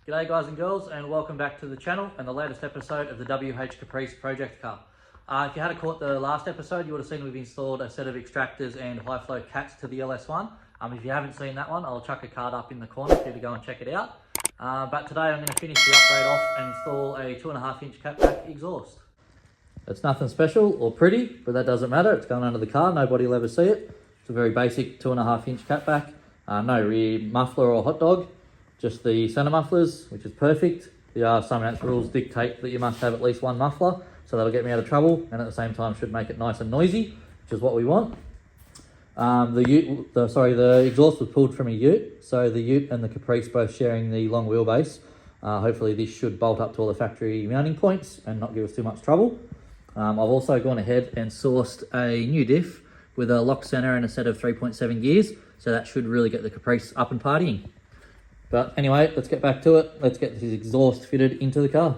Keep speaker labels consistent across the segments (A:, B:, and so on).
A: G'day guys and girls, and welcome back to the channel and the latest episode of the WH Caprice project car. If you had caught the last episode, you would have seen we've installed a set of extractors and high flow cats to the LS1. If you haven't seen that one, I'll chuck a card up in the corner for you to go and check it out. But today I'm going to finish the upgrade off and install a 2.5 inch catback exhaust. It's nothing special or pretty, but that doesn't matter. It's going under the car, nobody will ever see it. It's a very basic 2.5 inch catback. No rear muffler or hot dog. Just the centre mufflers, which is perfect. The Sunmount rules dictate that you must have at least one muffler, so that'll get me out of trouble, and at the same time should make it nice and noisy, which is what we want. The exhaust was pulled from a ute, so the ute and the Caprice both sharing the long wheelbase. Hopefully this should bolt up to all the factory mounting points and not give us too much trouble. I've also gone ahead and sourced a new diff with a lock centre and a set of 3.7 gears, so that should really get the Caprice up and partying. But anyway, let's get back to it. Let's get this exhaust fitted into the car.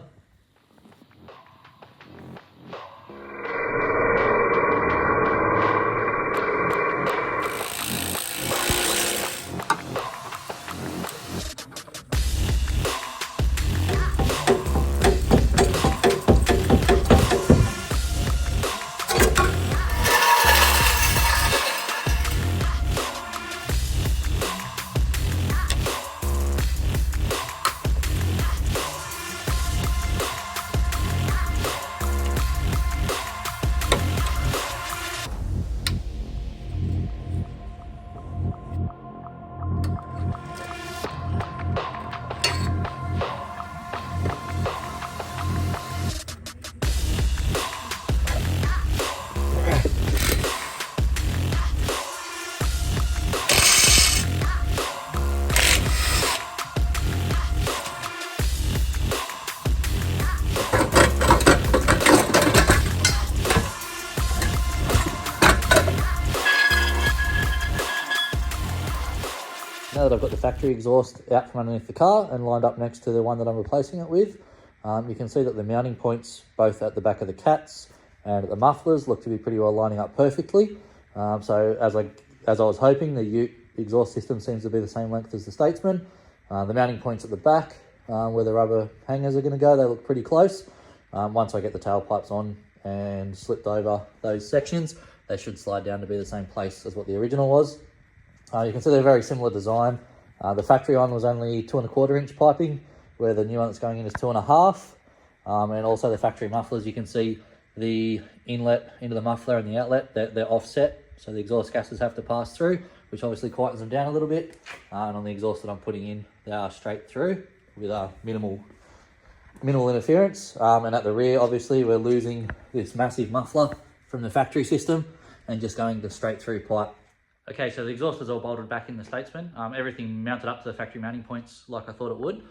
A: Now that I've got the factory exhaust out from underneath the car and lined up next to the one that I'm replacing it with, you can see that the mounting points, both at the back of the cats and at the mufflers, look to be pretty well lining up perfectly. So as I was hoping, the ute exhaust system seems to be the same length as the Statesman. The mounting points at the back, where the rubber hangers are going to go, they look pretty close. Once I get the tailpipes on and slipped over those sections, they should slide down to be the same place as what the original was. You can see they're very similar design. The factory one was only 2.25 inch piping, where the new one that's going in is 2.5. And also the factory mufflers, you can see the inlet into the muffler and the outlet, they're offset, so the exhaust gases have to pass through, which obviously quietens them down a little bit. And on the exhaust that I'm putting in, they are straight through with minimal interference. And at the rear, obviously, we're losing this massive muffler from the factory system and just going to straight through pipe. Okay, so the exhaust is all bolted back in the Statesman. Everything mounted up to the factory mounting points like I thought it would,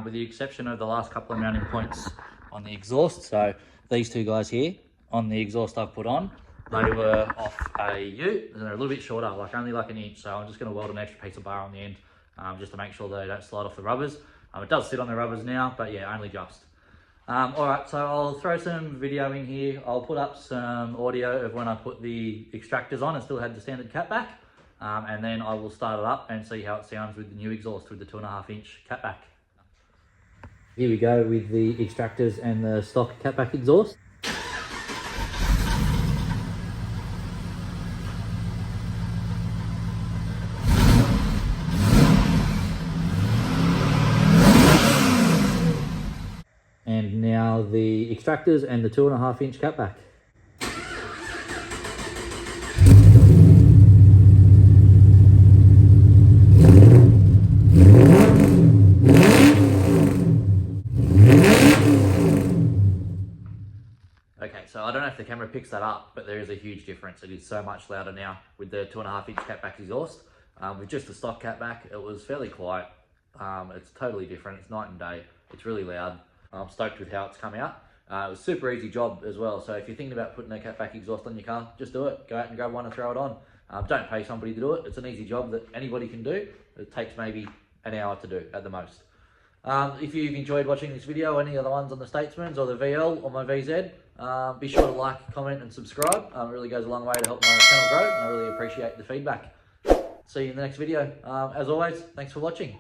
A: with the exception of the last couple of mounting points on the exhaust. So these two guys here on the exhaust I've put on, they were off a ute, and they're a little bit shorter, only like an inch. So I'm just going to weld an extra piece of bar on the end, just to make sure they don't slide off the rubbers. It does sit on the rubbers now, but yeah, only just. All right, so I'll throw some video in here. I'll put up some audio of when I put the extractors on and still had the standard catback. And then I will start it up and see how it sounds with the new exhaust with the 2.5 inch catback. Here we go with the extractors and the stock catback exhaust. And now the extractors and the 2.5 inch catback. Okay, so I don't know if the camera picks that up, but there is a huge difference. It is so much louder now with the 2.5 inch catback exhaust. With just the stock catback, it was fairly quiet. It's totally different. It's night and day. It's really loud. I'm stoked with how it's come out. It was a super easy job as well. So if you're thinking about putting a catback exhaust on your car, just do it. Go out and grab one and throw it on. Don't pay somebody to do it. It's an easy job that anybody can do. It takes maybe an hour to do at the most. If you've enjoyed watching this video, any other ones on the Statesman's or the VL or my VZ, be sure to like, comment and subscribe. It really goes a long way to help my channel grow, and I really appreciate the feedback. See you in the next video. As always, thanks for watching.